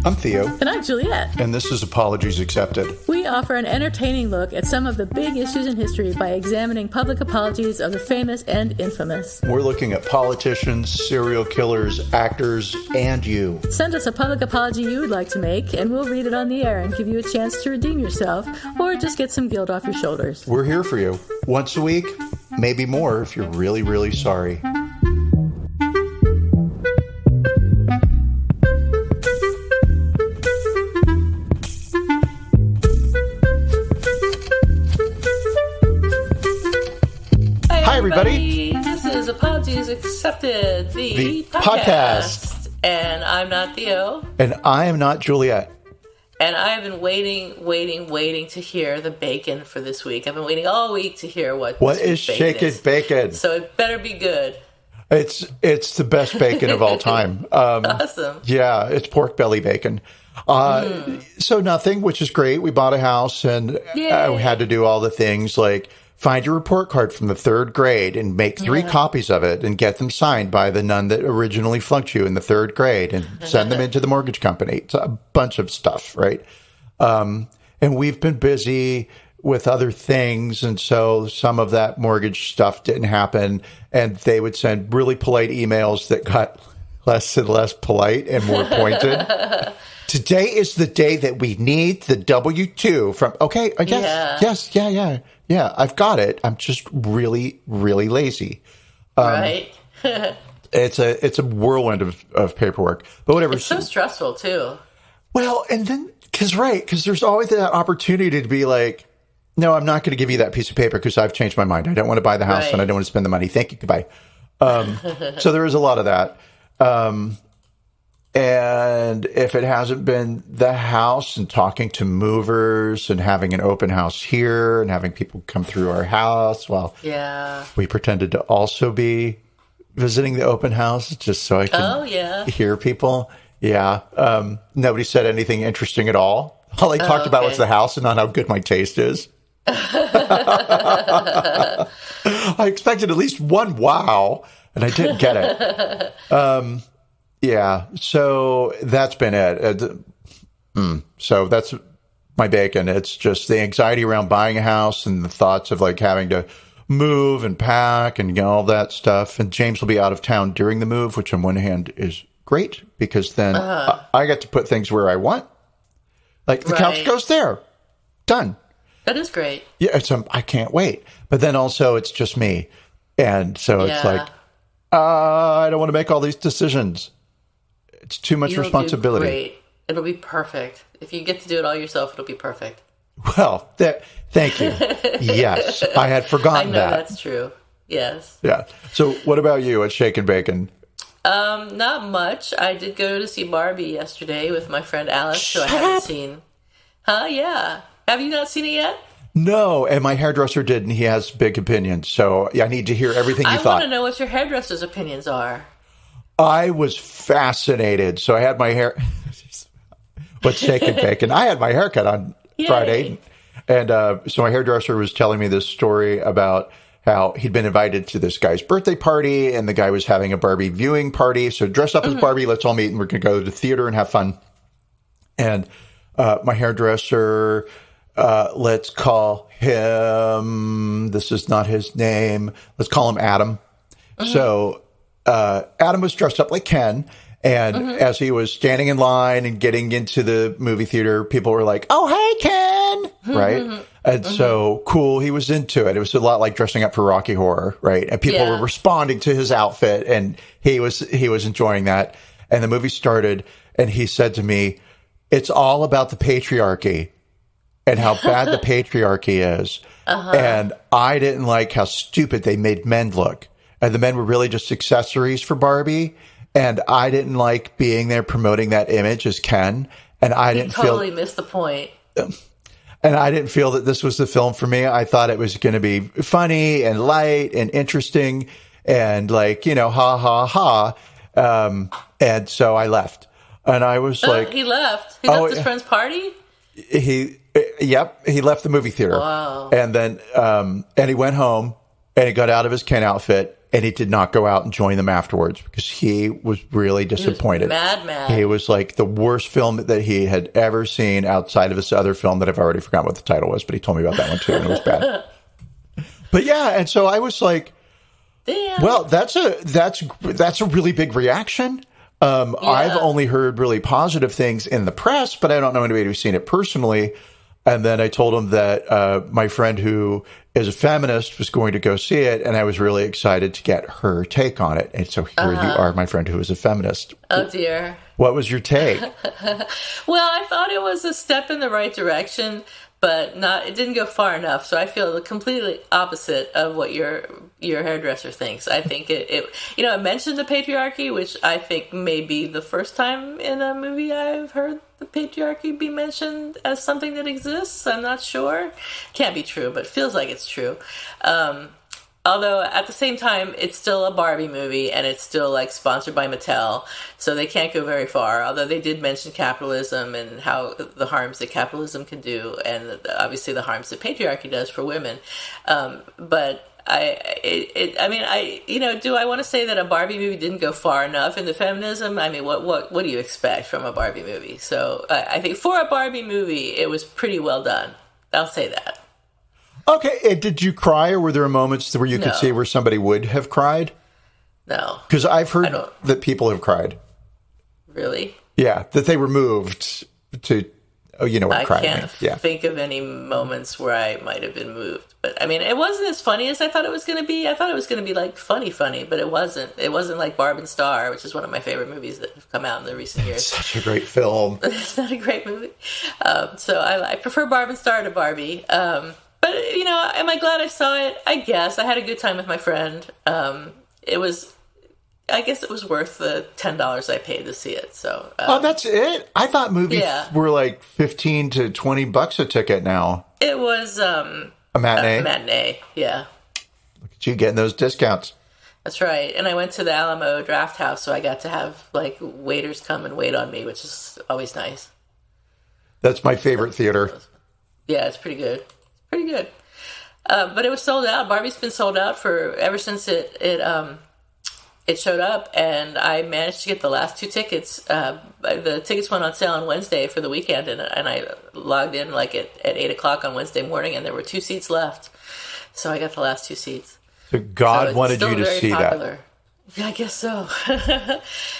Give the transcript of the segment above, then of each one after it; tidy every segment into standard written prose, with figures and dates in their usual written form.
I'm Theo. And I'm Juliet. And this is Apologies Accepted. We offer an entertaining look at some of the big issues in history by examining public apologies of the famous and infamous. We're looking at politicians, serial killers, actors, and you. Send us a public apology you would like to make, and we'll read it on the air and give you a chance to redeem yourself, or just get some guilt off your shoulders. We're here for you. Once a week, maybe more if you're really, really sorry. Hi, everybody. This is Apologies Accepted, the podcast. And I'm not Theo. And I am not Juliet. And I have been waiting to hear the bacon for this week. I've been waiting all week to hear what is shaken bacon. So it better be good. It's the best bacon of all time. Awesome. Yeah, it's pork belly bacon. So nothing, which is great. We bought a house and we had to do all the things like find your report card from the third grade and make 3 copies of it and get them signed by the nun that originally flunked you in the third grade and send them into the mortgage company. It's a bunch of stuff, right? And we've been busy with other things, and so some of that mortgage stuff didn't happen, and they would send really polite emails that got less and less polite and more pointed. Today is the day that we need the W-2 from, yeah, I've got it. I'm just really, really lazy. Right. It's a whirlwind of paperwork, but whatever. It's so stressful too. Well, and then, because there's always that opportunity to be like, no, I'm not going to give you that piece of paper because I've changed my mind. I don't want to buy the house and I don't want to spend the money. Thank you. Goodbye. So there is a lot of that. And if it hasn't been the house and talking to movers and having an open house here and having people come through our house, we pretended to also be visiting the open house just so I can hear people. Yeah. Nobody said anything interesting at all. All I talked about was the house and not how good my taste is. I expected at least one wow, and I didn't get it. Yeah, so that's been it. So that's my bacon. It's just the anxiety around buying a house and the thoughts of like having to move and pack and all that stuff. And James will be out of town during the move, which on one hand is great because then I get to put things where I want. Like the couch goes there. Done. That is great. Yeah, I can't wait. But then also it's just me. And so it's like, I don't want to make all these decisions. It's too much responsibility. Great. It'll be perfect. If you get to do it all yourself, it'll be perfect. Well, thank you. Yes, I had forgotten that. I know that's true. Yes. Yeah. So what about you at Shaken Bacon? Not much. I did go to see Barbie yesterday with my friend Alice, who I haven't seen. Yeah. Have you not seen it yet? No, and my hairdresser did, and he has big opinions. So I need to hear everything you thought. I want to know what your hairdresser's opinions are. I was fascinated. So I had my hair. What's Shaken Bacon? I had my haircut on Friday. And so my hairdresser was telling me this story about how he'd been invited to this guy's birthday party, and the guy was having a Barbie viewing party. So dress up as Barbie. Let's all meet, and we're going to go to the theater and have fun. And my hairdresser, let's call him, this is not his name, let's call him Adam. So Adam was dressed up like Ken, and as he was standing in line and getting into the movie theater, people were like, oh, hey, Ken, right? And so cool, he was into it. It was a lot like dressing up for Rocky Horror, right? And people were responding to his outfit, and he was enjoying that. And the movie started, and he said to me, it's all about the patriarchy and how bad the patriarchy is. And I didn't like how stupid they made men look. And the men were really just accessories for Barbie. And I didn't like being there promoting that image as Ken. And I didn't totally missed the point. And I didn't feel that this was the film for me. I thought it was going to be funny and light and interesting and like, ha, ha, ha. And so I left. And I was like... He left? He left his friend's party? He left the movie theater. Wow. And then, and he went home and he got out of his Ken outfit and he did not go out and join them afterwards because he was really disappointed. He was mad. He was like the worst film that he had ever seen outside of this other film that I've already forgotten what the title was, but he told me about that one too, and it was bad. But yeah, and so I was like, damn. Well, that's a really big reaction. I've only heard really positive things in the press, but I don't know anybody who's seen it personally. And then I told him that my friend who is a feminist was going to go see it, and I was really excited to get her take on it. And so here you are, my friend who is a feminist. Oh, dear. What was your take? Well, I thought it was a step in the right direction, but it didn't go far enough. So I feel the completely opposite of what your hairdresser thinks. I think it mentioned the patriarchy, which I think may be the first time in a movie I've heard the patriarchy be mentioned as something that exists. I'm not sure. Can't be true, but feels like it's true. Although at the same time, it's still a Barbie movie, and it's still like sponsored by Mattel, so they can't go very far. Although they did mention capitalism and how the harms that capitalism can do, and obviously the harms that patriarchy does for women. But do I want to say that a Barbie movie didn't go far enough into feminism? I mean, what do you expect from a Barbie movie? So I think for a Barbie movie, it was pretty well done. I'll say that. Okay, did you cry, or were there moments where you could see where somebody would have cried? No. Because I've heard that people have cried. Really? Yeah, that they were moved to, what crying means. I can't think of any moments where I might have been moved. But, I mean, it wasn't as funny as I thought it was going to be. I thought it was going to be, like, funny, but it wasn't. It wasn't like Barb and Star, which is one of my favorite movies that have come out in the recent years. It's such a great film. It's not a great movie. So I prefer Barb and Star to Barbie. But, am I glad I saw it? I guess. I had a good time with my friend. I guess it was worth the $10 I paid to see it. So. That's it? I thought movies were like $15 to $20 a ticket now. It was a matinee? A matinee, yeah. Look at you getting those discounts. That's right. And I went to the Alamo Draft House, so I got to have, like, waiters come and wait on me, which is always nice. That's my favorite theater. Yeah, it's pretty good. Pretty good. But it was sold out. Barbie's been sold out ever since it showed up, and I managed to get the last 2 tickets. The tickets went on sale on Wednesday for the weekend, and I logged in like at 8 o'clock on Wednesday morning, and there were 2 seats left. So I got the last 2 seats. So God wanted you to see popular. that. Yeah, I guess so.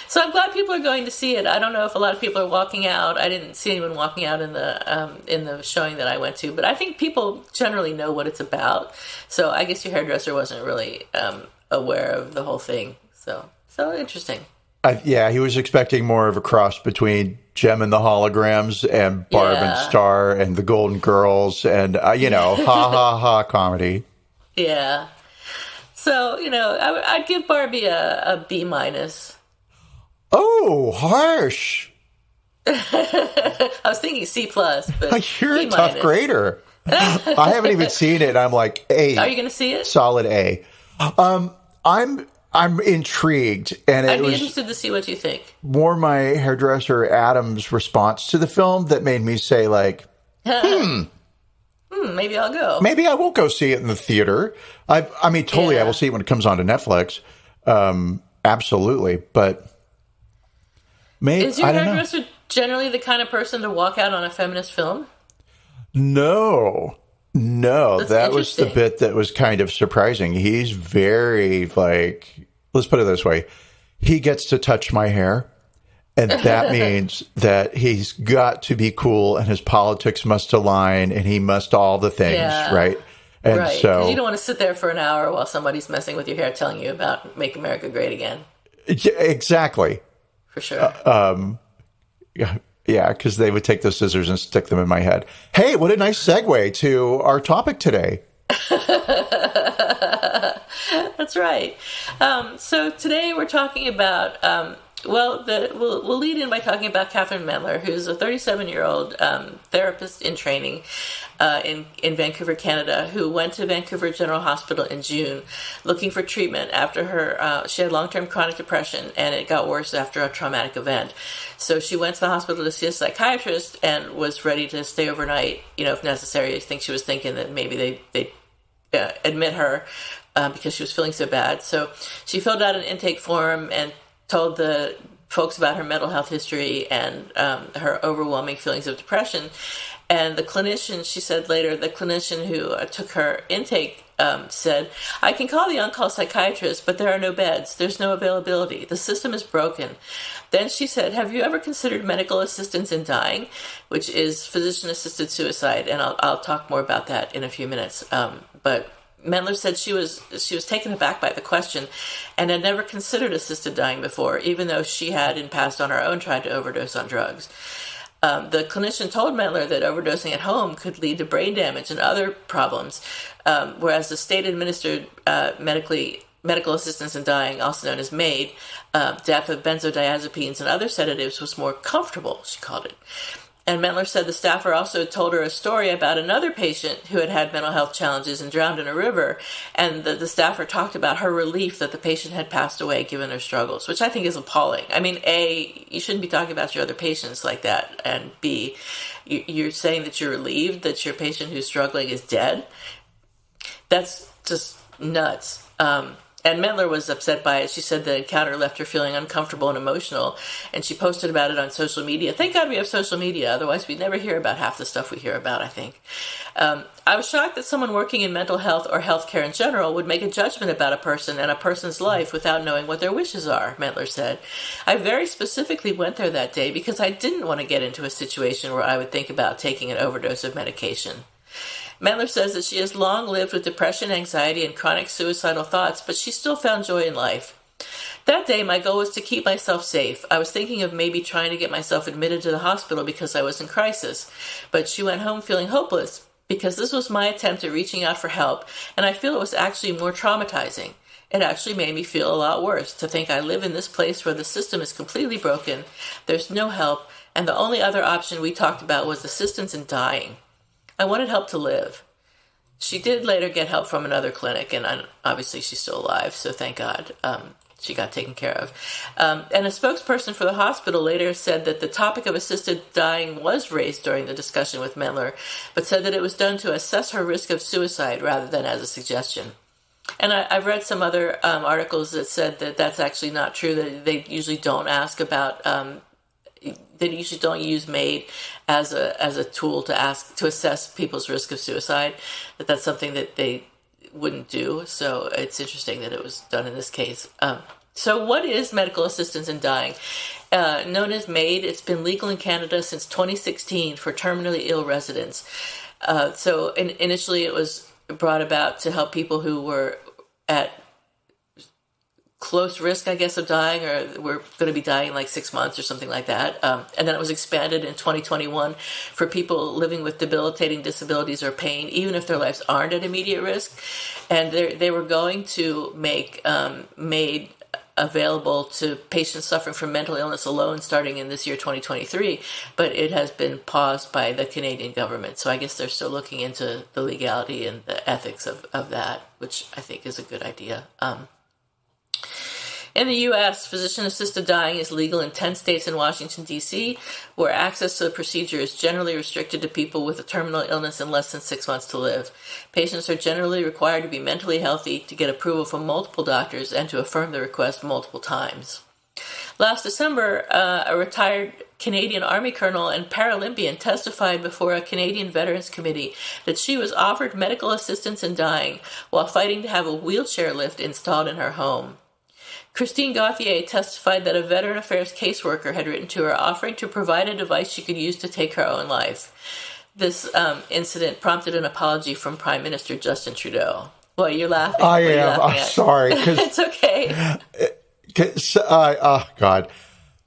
So I'm glad people are going to see it. I don't know if a lot of people are walking out. I didn't see anyone walking out in the showing that I went to, but I think people generally know what it's about. So I guess your hairdresser wasn't really aware of the whole thing. So interesting. He was expecting more of a cross between Gem and the Holograms and Barb and Star and the Golden Girls and ha ha ha comedy. Yeah. So, I'd give Barbie a B-. Oh, harsh. I was thinking C+, but you're B-. a tough grader. I haven't even seen it. I'm like A. Are you going to see it? Solid A. I'm intrigued, and I'd be interested to see what you think. More my hairdresser Adam's response to the film that made me say, like, maybe I'll go. Maybe I will go see it in the theater. I mean, totally, I will see it when it comes on to Netflix. Absolutely, but maybe is your hairdresser generally the kind of person to walk out on a feminist film? No, that was the bit that was kind of surprising. He's very let's put it this way: he gets to touch my hair. And that means that he's got to be cool, and his politics must align, and he must all the things, right? And right. So you don't want to sit there for an hour while somebody's messing with your hair, telling you about "Make America Great Again." Yeah, exactly. For sure. Yeah, because they would take the scissors and stick them in my head. Hey, what a nice segue to our topic today. That's right. So today we're talking about. We'll lead in by talking about Kathrin Mentler, who's a 37-year-old therapist in training in Vancouver, Canada, who went to Vancouver General Hospital in June looking for treatment after she had long-term chronic depression, and it got worse after a traumatic event. So she went to the hospital to see a psychiatrist and was ready to stay overnight, if necessary. I think she was thinking that maybe they'd admit her. because she was feeling so bad. So she filled out an intake form and told the folks about her mental health history and her overwhelming feelings of depression. And the clinician, she said later, the clinician who took her intake said, "I can call the on-call psychiatrist, but there are no beds. There's no availability. The system is broken." Then she said, "Have you ever considered medical assistance in dying?" which is physician-assisted suicide. And I'll talk more about that in a few minutes. But Mentler said she was taken aback by the question and had never considered assisted dying before, even though she had in past on her own tried to overdose on drugs. The clinician told Mentler that overdosing at home could lead to brain damage and other problems, whereas the state-administered medical assistance in dying, also known as Maid, death of benzodiazepines and other sedatives, was more comfortable, she called it. And Mentler said the staffer also told her a story about another patient who had had mental health challenges and drowned in a river. And the staffer talked about her relief that the patient had passed away given her struggles, which I think is appalling. I mean, A, you shouldn't be talking about your other patients like that. And B, you're saying that you're relieved that your patient who's struggling is dead. That's just nuts. And Mentler was upset by it. She said the encounter left her feeling uncomfortable and emotional, and she posted about it on social media. Thank God we have social media, otherwise we'd never hear about half the stuff we hear about, I think. I was shocked that someone working in mental health or healthcare in general would make a judgment about a person and a person's life without knowing what their wishes are, Mentler said. I very specifically went there that day because I didn't want to get into a situation where I would think about taking an overdose of medication. Mentler says that she has long lived with depression, anxiety, and chronic suicidal thoughts, but she still found joy in life. That day, my goal was to keep myself safe. I was thinking of maybe trying to get myself admitted to the hospital because I was in crisis, but she went home feeling hopeless because this was my attempt at reaching out for help, and I feel it was actually more traumatizing. It actually made me feel a lot worse to think I live in this place where the system is completely broken, there's no help, and the only other option we talked about was assistance in dying. I wanted help to live. She did later get help from another clinic, and obviously she's still alive, so thank God she got taken care of. And a spokesperson for the hospital later said that the topic of assisted dying was raised during the discussion with Mentler, but said that it was done to assess her risk of suicide rather than as a suggestion. And I've read some other articles that said that that's actually not true, that they usually don't ask about they usually don't use Maid as a tool to assess people's risk of suicide. That's something that they wouldn't do. So it's interesting that it was done in this case. So what is medical assistance in dying? Known as Maid, it's been legal in Canada since 2016 for terminally ill residents. So initially it was brought about to help people who were at close risk, I guess, of dying, or we're going to be dying in like 6 months or something like that. And then it was expanded in 2021 for people living with debilitating disabilities or pain, even if their lives aren't at immediate risk. And they were going to make Maid available to patients suffering from mental illness alone starting in this year, 2023, but it has been paused by the Canadian government. So I guess they're still looking into the legality and the ethics of that, which I think is a good idea. In the U.S., physician-assisted dying is legal in 10 states and Washington, D.C., where access to the procedure is generally restricted to people with a terminal illness and less than 6 months to live. Patients are generally required to be mentally healthy, to get approval from multiple doctors, and to affirm the request multiple times. Last December, a retired Canadian Army colonel and Paralympian testified before a Canadian Veterans Committee that she was offered medical assistance in dying while fighting to have a wheelchair lift installed in her home. Christine Gauthier testified that a Veteran Affairs caseworker had written to her offering to provide a device she could use to take her own life. This incident prompted an apology from Prime Minister Justin Trudeau. Well, you're laughing. I am. I'm sorry. It's okay. Oh, God.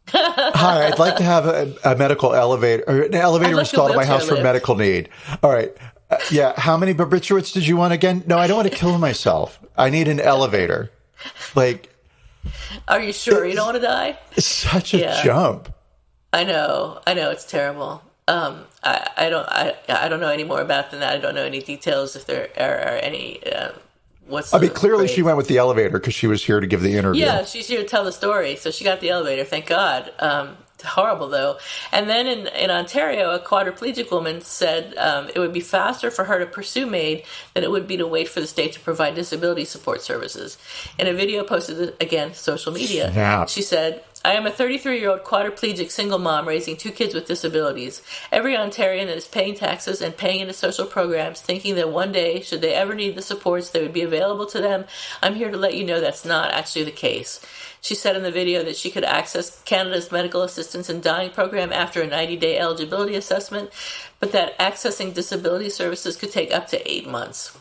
Hi, I'd like to have a medical elevator, or an elevator installed in my house for medical need. All right. Yeah. How many barbiturates did you want again? No, I don't want to kill myself. I need an elevator. Like, are you sure you don't want to die? It's such a jump. I know. It's terrible. I don't know any more about than that. I don't know any details if there are any. Clearly she went with the elevator because she was here to give the interview. Yeah, she's here to tell the story, so she got the elevator. Thank God. horrible, though. And then in Ontario, a quadriplegic woman said it would be faster for her to pursue Maid than it would be to wait for the state to provide disability support services. In a video posted, again, social media, she said, "I am a 33-year-old quadriplegic single mom raising 2 kids with disabilities. Every Ontarian that is paying taxes and paying into social programs, thinking that one day, should they ever need the supports, they would be available to them, I'm here to let you know that's not actually the case." She said in the video that she could access Canada's Medical Assistance in Dying program after a 90-day eligibility assessment, but that accessing disability services could take up to 8 months.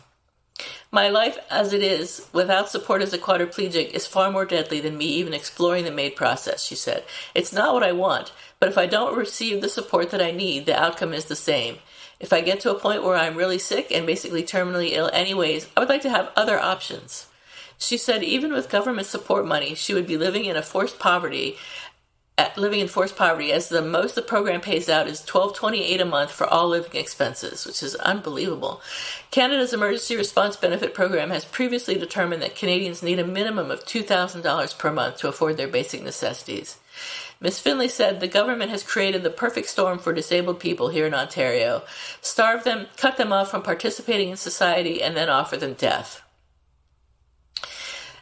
"My life as it is, without support as a quadriplegic, is far more deadly than me even exploring the Maid process," she said. "It's not what I want, but if I don't receive the support that I need, the outcome is the same. If I get to a point where I'm really sick and basically terminally ill anyways, I would like to have other options." She said even with government support money, she would be living in forced poverty, as the most the program pays out is $12.28 a month for all living expenses, which is unbelievable. Canada's Emergency Response Benefit Program has previously determined that Canadians need a minimum of $2,000 per month to afford their basic necessities. Ms. Finlay said the government has created the perfect storm for disabled people here in Ontario. Starve them, cut them off from participating in society, and then offer them death.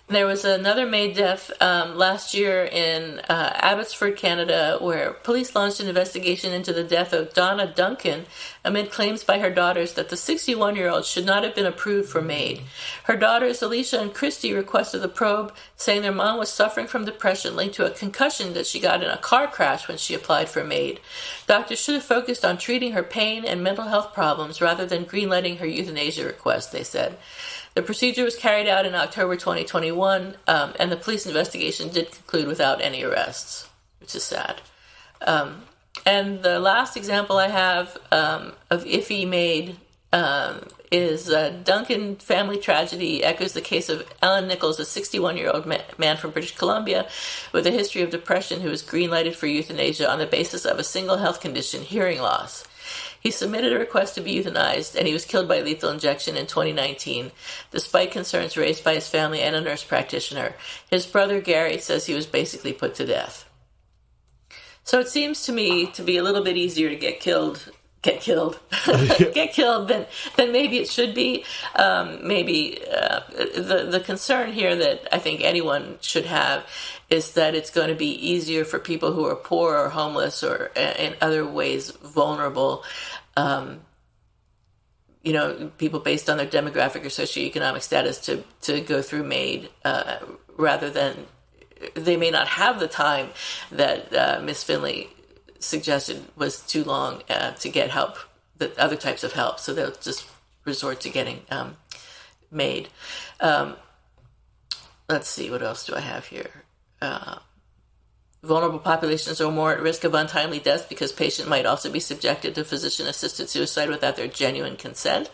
There was another Maid death last year in Abbotsford, Canada, where police launched an investigation into the death of Donna Duncan amid claims by her daughters that the 61-year-old should not have been approved for Maid. Her daughters, Alicia and Christy, requested the probe, saying their mom was suffering from depression linked to a concussion that she got in a car crash when she applied for Maid. Doctors should have focused on treating her pain and mental health problems rather than greenlighting her euthanasia request, they said. The procedure was carried out in October 2021, and the police investigation did conclude without any arrests, which is sad. And the last example I have of iffy Maid is Duncan family tragedy echoes the case of Alan Nichols, a 61-year-old man from British Columbia with a history of depression who was greenlighted for euthanasia on the basis of a single health condition, hearing loss. He submitted a request to be euthanized, and he was killed by lethal injection in 2019, despite concerns raised by his family and a nurse practitioner. His brother, Gary, says he was basically put to death. So it seems to me to be a little bit easier to get killed than maybe it should be. The concern here that I think anyone should have is that it's going to be easier for people who are poor or homeless or in other ways vulnerable, people based on their demographic or socioeconomic status to go through Maid rather than they may not have the time that Ms. Finlay suggested was too long to get help, the other types of help, so they'll just resort to getting Maid. Let's see, what else do I have here? Vulnerable populations are more at risk of untimely death because patient might also be subjected to physician-assisted suicide without their genuine consent.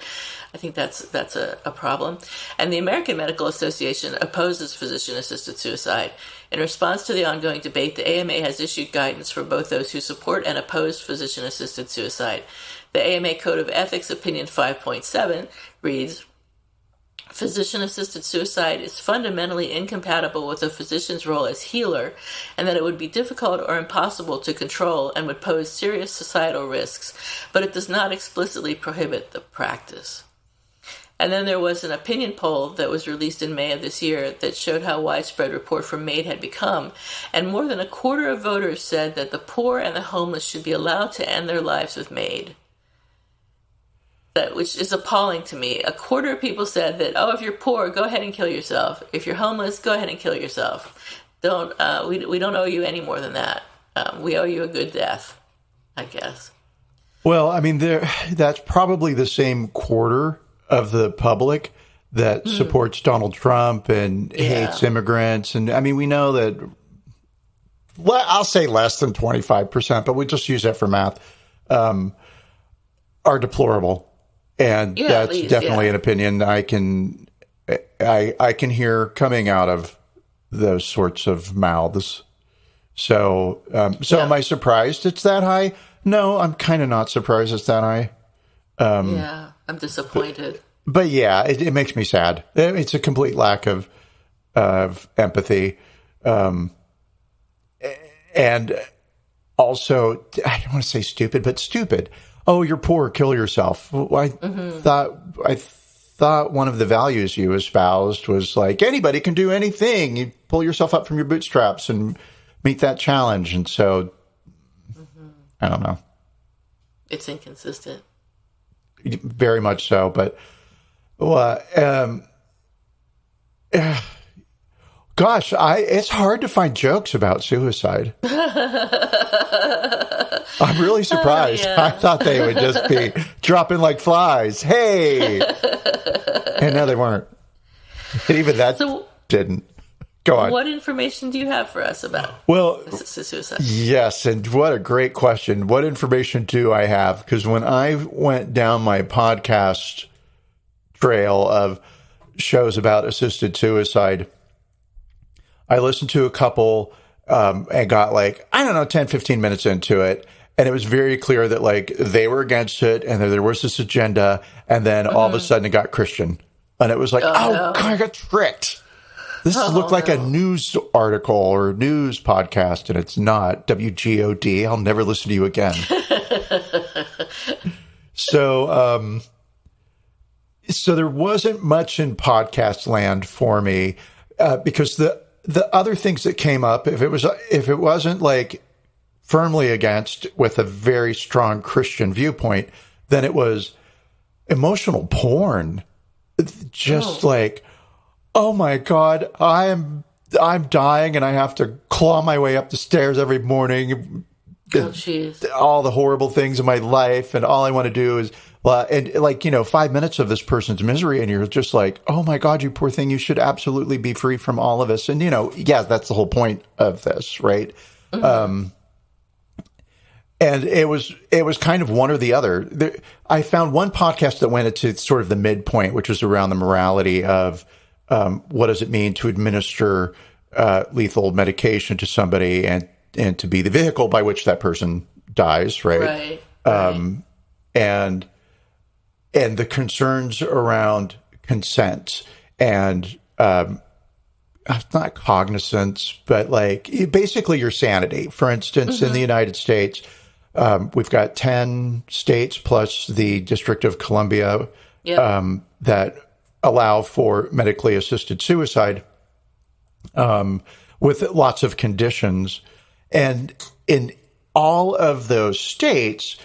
I think that's a problem. And the American Medical Association opposes physician-assisted suicide. In response to the ongoing debate, the AMA has issued guidance for both those who support and oppose physician-assisted suicide. The AMA Code of Ethics Opinion 5.7 reads, "Physician-assisted suicide is fundamentally incompatible with a physician's role as healer, and that it would be difficult or impossible to control and would pose serious societal risks, but it does not explicitly prohibit the practice." And then there was an opinion poll that was released in May of this year that showed how widespread report from Maid had become, and more than a quarter of voters said that the poor and the homeless should be allowed to end their lives with Maid. Which is appalling to me. A quarter of people said that, if you're poor, go ahead and kill yourself. If you're homeless, go ahead and kill yourself. We don't owe you any more than that. We owe you a good death, I guess. Well, I mean, that's probably the same quarter of the public that supports Donald Trump and hates immigrants. And I mean, we know that, I'll say less than 25%, but we just use that for math, are deplorable. And that's definitely an opinion I can hear coming out of those sorts of mouths. So am I surprised it's that high? No, I'm kind of not surprised it's that high. I'm disappointed. But yeah, it makes me sad. It's a complete lack of empathy. And also, I don't want to say stupid, but stupid. Oh, you're poor, kill yourself. Well, I thought one of the values you espoused was like, anybody can do anything. You pull yourself up from your bootstraps and meet that challenge. And so, I don't know. It's inconsistent. Very much so. But, gosh, it's hard to find jokes about suicide. I'm really surprised. I thought they would just be dropping like flies. Hey! And no, they weren't. And even that didn't. Go on. What information do you have for us about suicide? Yes, and what a great question. What information do I have? Because when I went down my podcast trail of shows about assisted suicide, I listened to a couple and got 10, 15 minutes into it. And it was very clear that they were against it and there was this agenda. And then all of a sudden it got Christian. And it was like, God, I got tricked. This looked like a news article or a news podcast, and it's not. WGOD. I'll never listen to you again. So there wasn't much in podcast land for me because the other things that came up, if it wasn't firmly against with a very strong Christian viewpoint, then it was emotional porn. Just oh my God, I'm dying and I have to claw my way up the stairs every morning. All the horrible things in my life, and all I want to do is 5 minutes of this person's misery, and you're just like, oh my God, you poor thing, you should absolutely be free from all of us. And that's the whole point of this, right? Mm-hmm. And it was kind of one or the other. I found one podcast that went into sort of the midpoint, which was around the morality of what does it mean to administer lethal medication to somebody and to be the vehicle by which that person dies, right? Right. And the concerns around consent and not cognizance, but basically your sanity. For instance, in the United States, we've got 10 states plus the District of Columbia that allow for medically assisted suicide with lots of conditions. And in all of those states,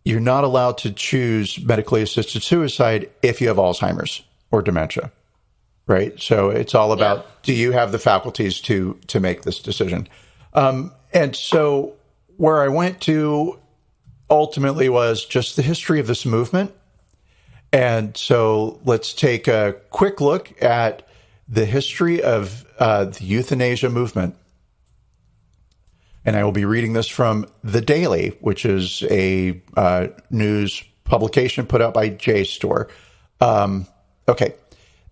you're not allowed to choose medically assisted suicide if you have Alzheimer's or dementia, right? So it's all about, do you have the faculties to make this decision? And so where I went to ultimately was just the history of this movement. And so let's take a quick look at the history of the euthanasia movement. And I will be reading this from The Daily, which is a news publication put out by JSTOR. Okay.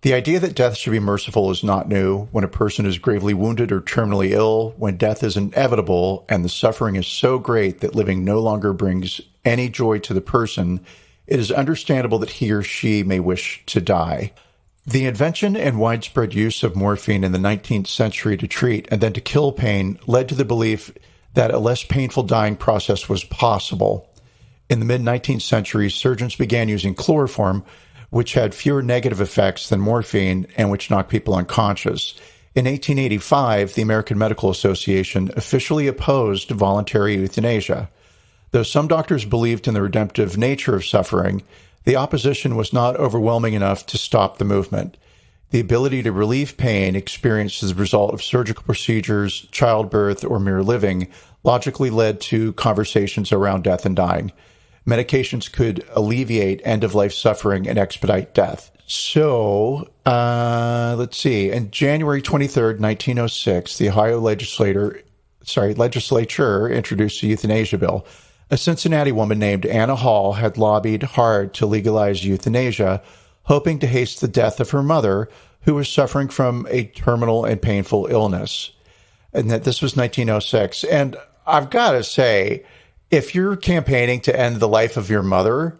The idea that death should be merciful is not new. When a person is gravely wounded or terminally ill, when death is inevitable and the suffering is so great that living no longer brings any joy to the person, it is understandable that he or she may wish to die. The invention and widespread use of morphine in the 19th century to treat and then to kill pain led to the belief that a less painful dying process was possible. In the mid-19th century, surgeons began using chloroform, which had fewer negative effects than morphine and which knocked people unconscious. In 1885, the American Medical Association officially opposed voluntary euthanasia. Though some doctors believed in the redemptive nature of suffering, the opposition was not overwhelming enough to stop the movement. The ability to relieve pain experienced as a result of surgical procedures, childbirth, or mere living logically led to conversations around death and dying. Medications could alleviate end-of-life suffering and expedite death. So, let's see. In January 23rd, 1906, the Ohio legislature introduced the euthanasia bill. A Cincinnati woman named Anna Hall had lobbied hard to legalize euthanasia, hoping to haste the death of her mother, who was suffering from a terminal and painful illness. And that this was 1906. And I've got to say, if you're campaigning to end the life of your mother,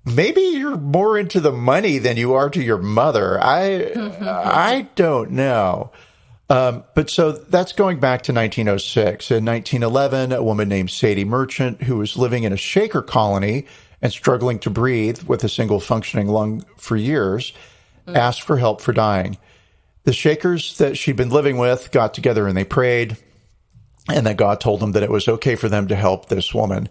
maybe you're more into the money than you are to your mother. I don't know. But so that's going back to 1906. In 1911, a woman named Sadie Merchant, who was living in a Shaker colony and struggling to breathe with a single functioning lung for years, asked for help for dying. The Shakers that she'd been living with got together and they prayed, and that God told them that it was okay for them to help this woman.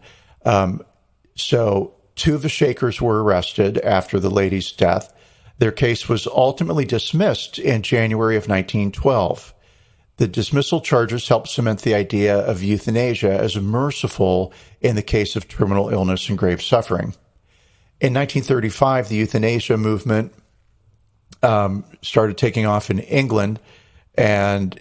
So 2 of the Shakers were arrested after the lady's death. Their case was ultimately dismissed in January of 1912. The dismissal charges helped cement the idea of euthanasia as merciful in the case of terminal illness and grave suffering. In 1935, the euthanasia movement started taking off in England, and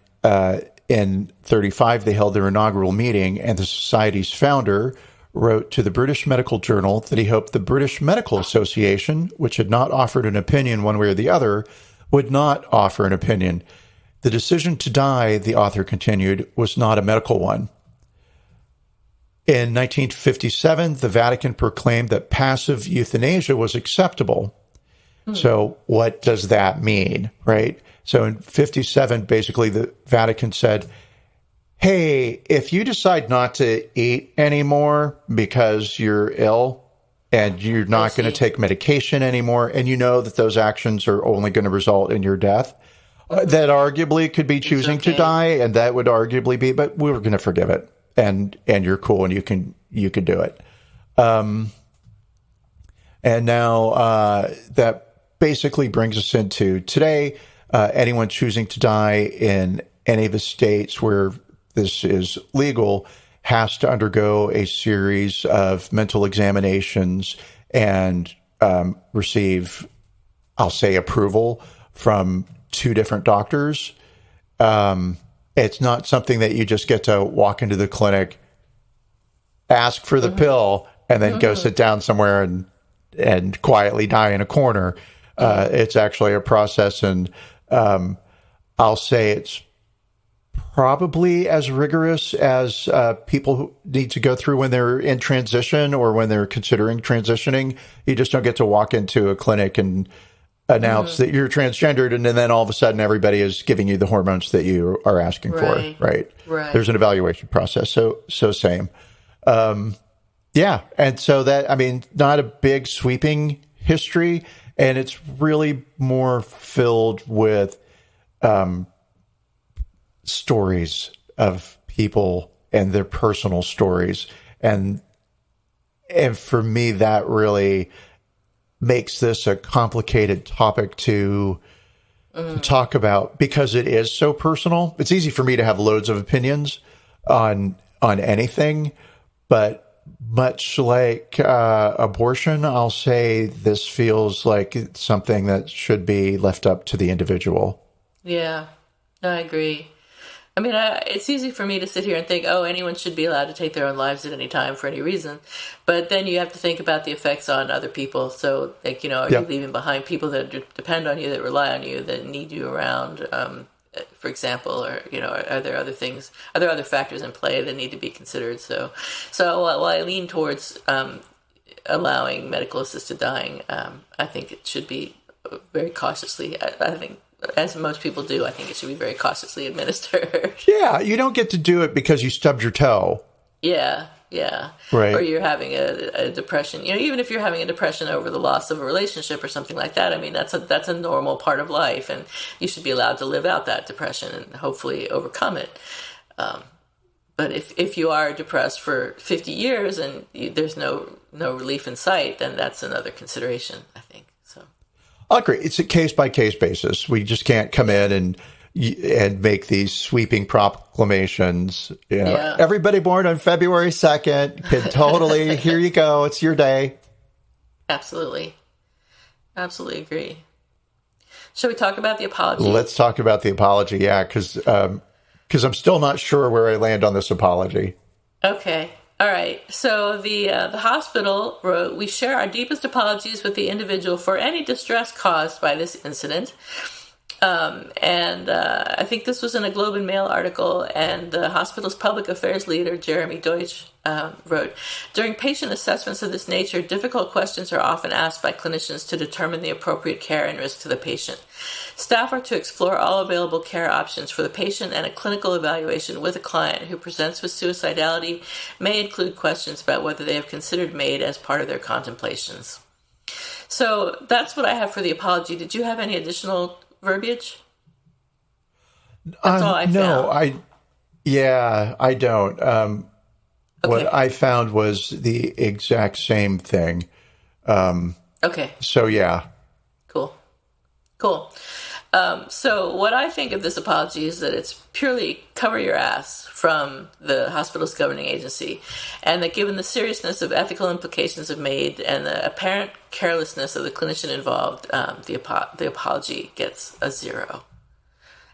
in 35, they held their inaugural meeting, and the Society's founder wrote to the British Medical Journal that he hoped the British Medical Association, which had not offered an opinion one way or the other, would not offer an opinion. The decision to die, the author continued, was not a medical one. In 1957, the Vatican proclaimed that passive euthanasia was acceptable. So what does that mean, right? So in 57, basically the Vatican said, hey, if you decide not to eat anymore because you're ill and you're not going to take medication anymore, and you know that those actions are only going to result in your death, that arguably could be choosing to die, and that would arguably be, but we're going to forgive it, and you're cool, and you can do it. And now that basically brings us into today. Anyone choosing to die in any of the states where this is legal has to undergo a series of mental examinations and receive, I'll say, approval from 2 different doctors. It's not something that you just get to walk into the clinic, ask for the pill, and then go sit down somewhere and quietly die in a corner. It's actually a process, and I'll say it's probably as rigorous as people who need to go through when they're in transition or when they're considering transitioning. You just don't get to walk into a clinic and announce that you're transgendered, and then all of a sudden everybody is giving you the hormones that you are asking for, right? There's an evaluation process. So same. Yeah. And so that, I mean, not a big sweeping history, and it's really more filled with stories of people and their personal stories. And for me, that really makes this a complicated topic to talk about, because it is so personal. It's easy for me to have loads of opinions on anything, but much like abortion, I'll say this feels like it's something that should be left up to the individual. Yeah, I agree. I mean, it's easy for me to sit here and think, oh, anyone should be allowed to take their own lives at any time for any reason. But then you have to think about the effects on other people. So, like, you know, are you leaving behind people that depend on you, that rely on you, that need you around, for example, or, you know, are there other things, are there other factors in play that need to be considered? So while I lean towards allowing medical assisted dying, I think it should be very cautiously, I think, as most people do, I think it should be very cautiously administered. Yeah, you don't get to do it because you stubbed your toe. Yeah. Right. Or you're having a depression. You know, even if you're having a depression over the loss of a relationship or something like that, I mean, that's a normal part of life, and you should be allowed to live out that depression and hopefully overcome it. But if you are depressed for 50 years and there's no relief in sight, then that's another consideration, I think. So I'll agree. It's a case-by-case basis. We just can't come in and make these sweeping proclamations. You know, everybody born on February 2nd can totally, here you go, it's your day. Absolutely agree. Shall we talk about the apology? Let's talk about the apology, yeah, because I'm still not sure where I land on this apology. Okay. All right. So the hospital wrote, "We share our deepest apologies with the individual for any distress caused by this incident. I think this was in a Globe and Mail article, and the hospital's public affairs leader, Jeremy Deutsch, wrote, during patient assessments of this nature, difficult questions are often asked by clinicians to determine the appropriate care and risk to the patient. Staff are to explore all available care options for the patient, and a clinical evaluation with a client who presents with suicidality may include questions about whether they have considered Maid as part of their contemplations. So that's what I have for the apology. Did you have any additional verbiage? That's all I found. No, I don't. Okay. What I found was the exact same thing. Okay. So, yeah. Cool. So what I think of this apology is that it's purely cover your ass from the hospital's governing agency, and that given the seriousness of ethical implications of Maid and the apparent carelessness of the clinician involved, the apology gets a 0.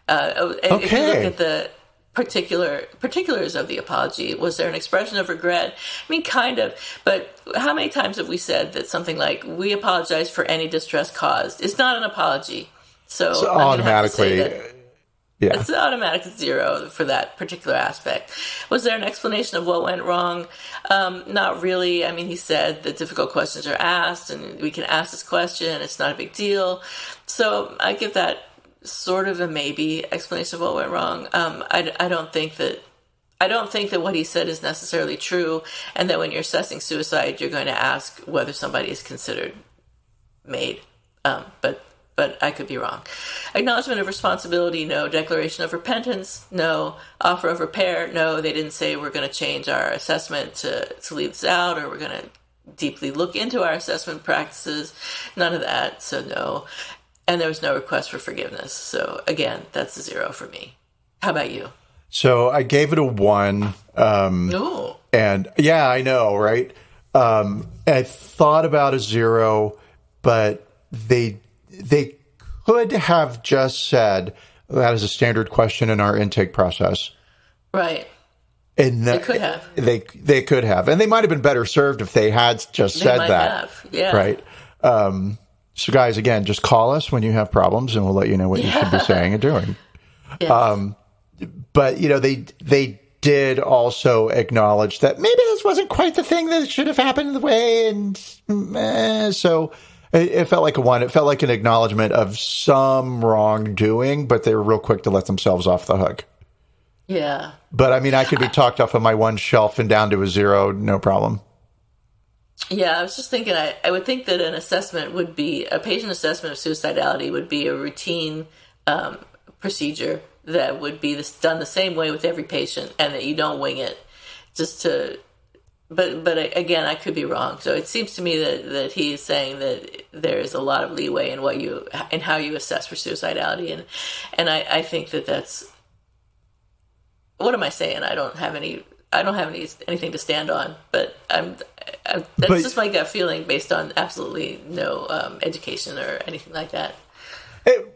Okay. If you look at the particulars of the apology, was there an expression of regret? I mean, kind of, but how many times have we said that something like, we apologize for any distress caused? It's not an apology. So automatically, yeah, it's an automatic 0 for that particular aspect. Was there an explanation of what went wrong? Not really. I mean, he said that difficult questions are asked, and we can ask this question. It's not a big deal. So I give that sort of a maybe explanation of what went wrong. I don't think that what he said is necessarily true, and that when you're assessing suicide, you're going to ask whether somebody is considered Maid. But I could be wrong. Acknowledgement of responsibility, no. Declaration of repentance, no. Offer of repair, no. They didn't say we're going to change our assessment to leave this out, or we're going to deeply look into our assessment practices. None of that, so no. And there was no request for forgiveness. So again, that's a 0 for me. How about you? So I gave it a 1. No. And yeah, I know, right? I thought about a 0, but they could have just said that is a standard question in our intake process. Right. And they could have. They could have. And they might have been better served if they had just said that. Yeah. Right. So guys, again, just call us when you have problems and we'll let you know what you should be saying and doing. Yes. But, they did also acknowledge that maybe this wasn't quite the thing that should have happened the way. And so it felt like a 1. It felt like an acknowledgement of some wrongdoing, but they were real quick to let themselves off the hook. Yeah. But I mean, I could be talked off of my 1 shelf and down to a 0, no problem. Yeah, I was just thinking, I would think that an assessment would be, a patient assessment of suicidality would be a routine procedure that would be done the same way with every patient, and that you don't wing it but again, I could be wrong. So it seems to me that he is saying that there is a lot of leeway in how you assess for suicidality, and I think that's, what am I saying? I don't have anything to stand on, but that's just my gut feeling based on absolutely no education or anything like that.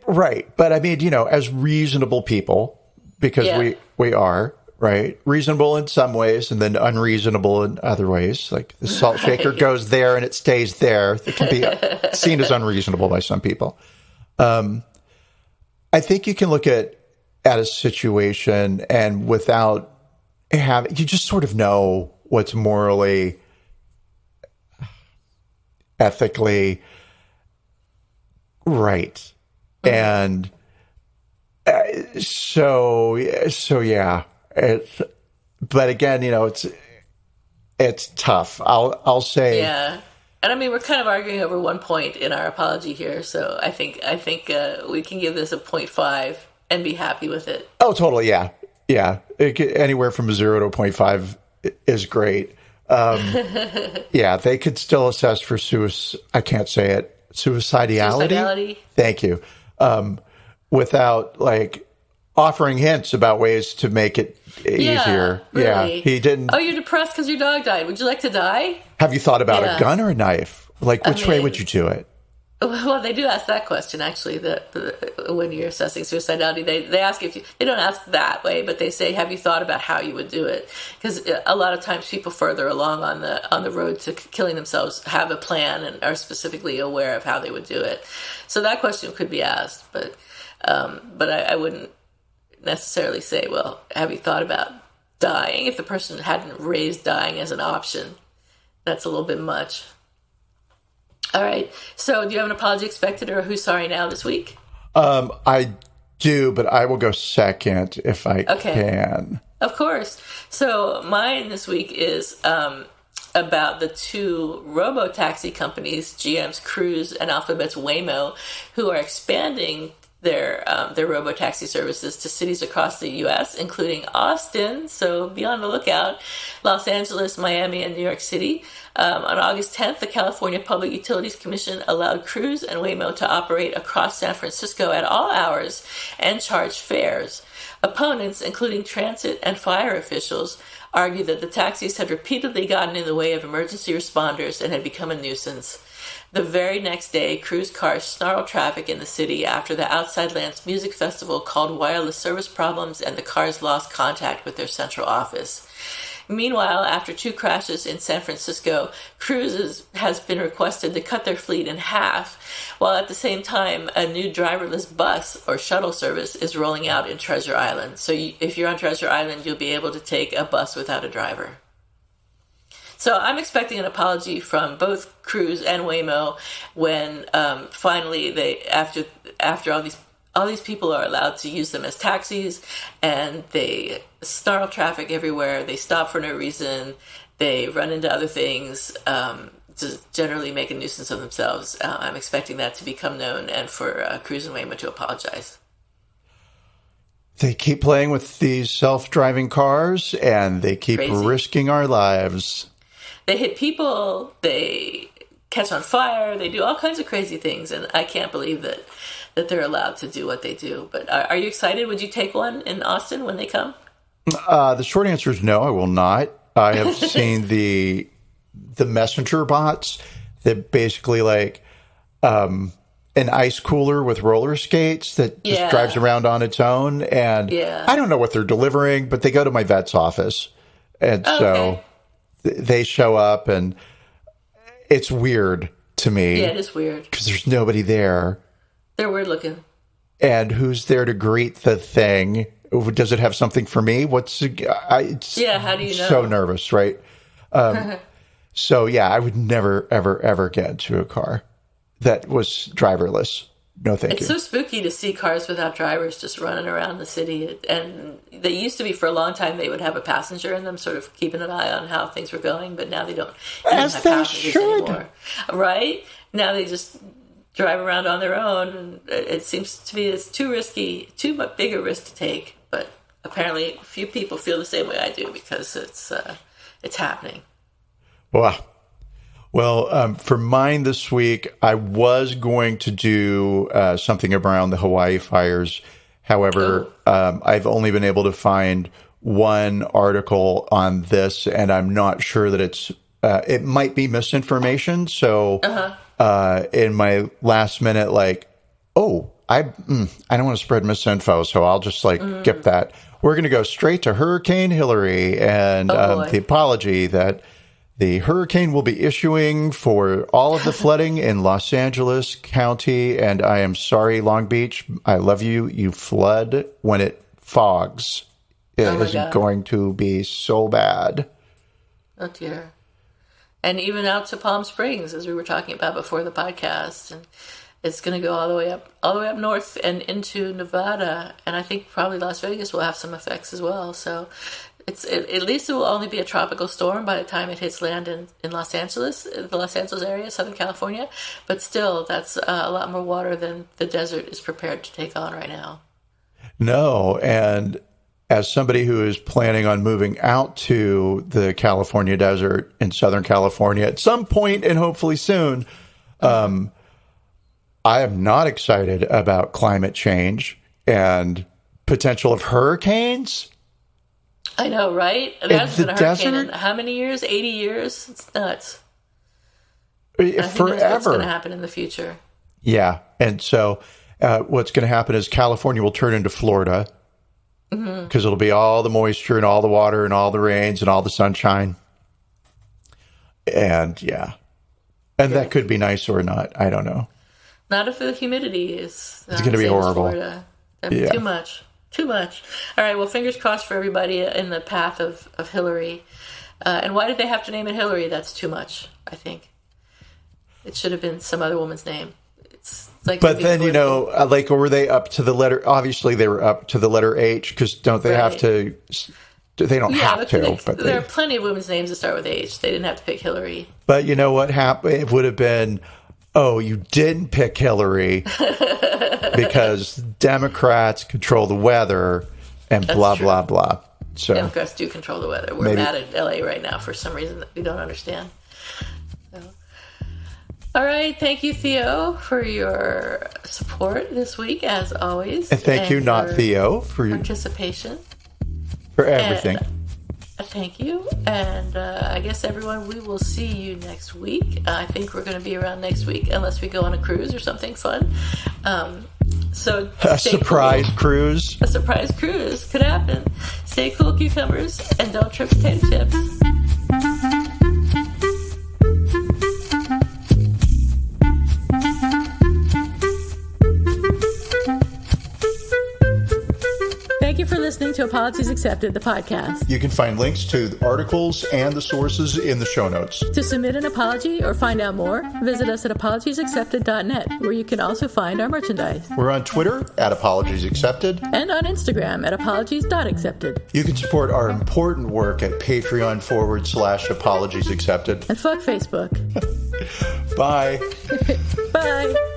Right. But I mean, as reasonable people, because we are, right? Reasonable in some ways and then unreasonable in other ways. Like the salt shaker goes there and it stays there. It can be seen as unreasonable by some people. I think you can look at a situation and without you just sort of know what's morally, ethically right. And so yeah. But again, it's tough. I'll say. Yeah. And I mean, we're kind of arguing over 1 point in our apology here. So I think we can give this a 0.5 and be happy with it. Oh, totally. Yeah. Yeah. Anywhere from a 0 to a 0.5 is great. Yeah. They could still assess for I can't say it. Suicidality. Thank you. Without offering hints about ways to make it easier. Really. Yeah, he didn't. Oh, you're depressed because your dog died. Would you like to die? Have you thought about a gun or a knife? Which way would you do it? Well, they do ask that question, actually, when you're assessing suicidality. They ask they don't ask that way, but they say, have you thought about how you would do it? Because a lot of times people further along on the road to killing themselves have a plan and are specifically aware of how they would do it. So that question could be asked, but But I wouldn't necessarily say, well, have you thought about dying? If the person hadn't raised dying as an option, that's a little bit much. All right. So do you have an apology expected or a who's sorry now this week? I do, but I will go second if I can. Of course. So mine this week is about the two robo-taxi companies, GM's Cruise and Alphabet's Waymo, who are expanding their robo-taxi services to cities across the U.S., including Austin, so be on the lookout, Los Angeles, Miami, and New York City. On August 10th, the California Public Utilities Commission allowed Cruise and Waymo to operate across San Francisco at all hours and charge fares. Opponents, including transit and fire officials, argued that the taxis had repeatedly gotten in the way of emergency responders and had become a nuisance. The very next day, Cruise cars snarled traffic in the city after the Outside Lands Music Festival called wireless service problems and the cars lost contact with their central office. Meanwhile, after two crashes in San Francisco, Cruise has been requested to cut their fleet in half, while at the same time, a new driverless bus or shuttle service is rolling out in Treasure Island. So if you're on Treasure Island, you'll be able to take a bus without a driver. So I'm expecting an apology from both Cruise and Waymo when finally they, after all these people are allowed to use them as taxis, and they snarl traffic everywhere. They stop for no reason. They run into other things, to generally make a nuisance of themselves. I'm expecting that to become known and for Cruise and Waymo to apologize. They keep playing with these self-driving cars, and they keep risking our lives. They hit people. They catch on fire. They do all kinds of crazy things, and I can't believe that they're allowed to do what they do. But are you excited? Would you take one in Austin when they come? The short answer is no, I will not. I have seen the messenger bots that basically like an ice cooler with roller skates that just drives around on its own. And I don't know what they're delivering, but they go to my vet's office. And so they show up, and it's weird to me. Yeah, it is weird. Because there's nobody there. They're weird looking. And who's there to greet the thing? Does it have something for me? How do you know? So nervous, right? So, yeah, I would never, ever, ever get into a car that was driverless. No, thank you. It's so spooky to see cars without drivers just running around the city. And they used to be, for a long time, they would have a passenger in them, sort of keeping an eye on how things were going. But now they don't have passengers anymore. Right? Now they just drive around on their own, and it seems to me it's too risky, too much bigger risk to take. But apparently, few people feel the same way I do because it's happening. Wow. Well, for mine this week, I was going to do something around the Hawaii fires. However, I've only been able to find one article on this, and I'm not sure that it might be misinformation. So in my last minute, I don't want to spread misinfo, so I'll just skip that. We're going to go straight to Hurricane Hillary and the apology that the hurricane will be issuing for all of the flooding in Los Angeles County. And I am sorry, Long Beach. I love you. You flood when it fogs. It isn't going to be so bad. Oh, dear. And even out to Palm Springs, as we were talking about before the podcast. And it's going to go all the way up north and into Nevada. And I think probably Las Vegas will have some effects as well. So at least it will only be a tropical storm by the time it hits land in Los Angeles, the Los Angeles area, Southern California. But still, that's a lot more water than the desert is prepared to take on right now. No, and as somebody who is planning on moving out to the California desert in Southern California at some point and hopefully soon, I am not excited about climate change and potential of hurricanes. I know, right? There hasn't been a hurricane in how many years? 80 years? It's nuts. Forever. What's going to happen in the future. Yeah. And so what's going to happen is California will turn into Florida because it'll be all the moisture and all the water and all the rains and all the sunshine. And yeah. And that could be nice or not. I don't know. Not if the humidity is. It's going to be horrible. Florida. Yeah. Too much. Too much. All right, well, fingers crossed for everybody in the path of Hillary. And why did they have to name it Hillary? That's too much, I think. It should have been some other woman's name. It's like, but then, like, were they up to the letter? Obviously, they were up to the letter H, because don't they have to? They don't have to. But there are plenty of women's names that start with H. They didn't have to pick Hillary. But you know what happened? It would have been, oh, you didn't pick Hillary because Democrats control the weather and blah, blah, blah. So Democrats do control the weather. We're mad at LA right now for some reason that we don't understand. So. All right. Thank you, Theo, for your support this week, as always. And thank you, not Theo, for your participation. For everything. Thank you. And I guess, everyone, we will see you next week. I think we're going to be around next week, unless we go on a cruise or something fun. So a surprise cruise. A surprise cruise could happen. Stay cool, cucumbers, and don't trip potato chips. Thank you for listening to Apologies Accepted, the podcast. You can find links to the articles and the sources in the show notes. To submit an apology or find out more, visit us at apologiesaccepted.net, where you can also find our merchandise. We're on Twitter at Apologies Accepted. And on Instagram at apologies.accepted. You can support our important work at Patreon.com/Apologies Accepted. And fuck Facebook. Bye. Bye.